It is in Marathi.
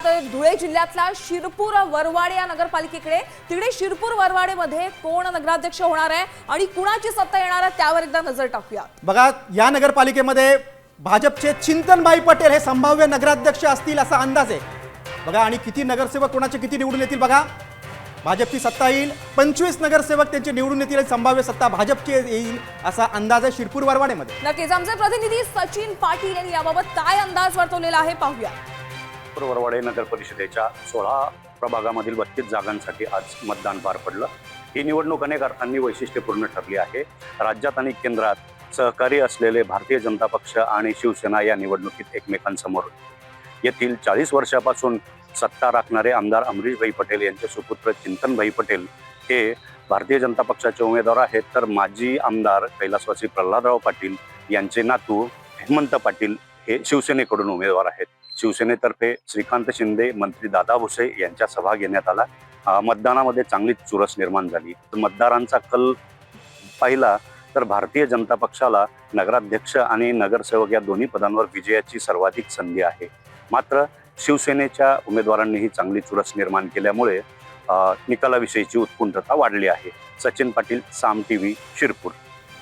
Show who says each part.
Speaker 1: तर धुळे जिल्ह्यातला शिरपूर वरवाडे या नगरपालिकेकडे तिकडे शिरपूर वरवाडेमध्ये कोण नगराध्यक्ष होणार आहे आणि कुणाची सत्ता येणार आहे त्यावर एकदा नजर टाकूया।
Speaker 2: बघा, या नगरपालिकेमध्ये भाजपचे चिंतनभाई पटेल हे संभाव्य नगराध्यक्ष असतील असा अंदाज आहे। बघा, आणि किती नगरसेवक कोणाचे किती निवडून येतील बघा। भाजपची सत्ता येईल, 25 नगरसेवक त्यांचे निवडून येतील, संभाव्य सत्ता भाजपची येईल असा अंदाज आहे शिरपूर वरवाडेमध्ये।
Speaker 1: नक्कीच आमचे प्रतिनिधी सचिन पाटील यांनी याबाबत काय अंदाज वर्तवलेला आहे पाहूया।
Speaker 3: वरवाडे नगर परिषदेच्या 16 प्रभागामधील 32 जागांसाठी आज मतदान पार पडलं। ही निवडणूक अनेक अर्थांनी वैशिष्ट्यपूर्ण ठरली आहे। राज्यात आणि केंद्रात सहकारी असलेले भारतीय जनता पक्ष आणि शिवसेना या निवडणुकीत एकमेकांसमोर येथील 40 वर्षापासून सत्ता राखणारे आमदार अमरीशभाई पटेल यांचे सुपुत्र चिंतनभाई पटेल हे भारतीय जनता पक्षाचे उमेदवार आहेत, तर माजी आमदार कैलासवासी प्रल्हादराव पाटील यांचे नातू हेमंत पाटील हे शिवसेनेकडून उमेदवार आहेत। शिवसेनेतर्फे श्रीकांत शिंदे, मंत्री दादा भुसे यांच्या सभा घेण्यात आला। मतदानामध्ये चांगलीच चुरस निर्माण झाली। मतदारांचा कल पाहिला तर भारतीय जनता पक्षाला नगराध्यक्ष आणि नगरसेवक या दोन्ही पदांवर विजयाची सर्वाधिक संधी आहे। मात्र शिवसेनेच्या उमेदवारांनीही चांगली चुरस निर्माण केल्यामुळे निकालाविषयीची उत्कंठता वाढली आहे। सचिन पाटील, साम टीव्ही, शिरपूर।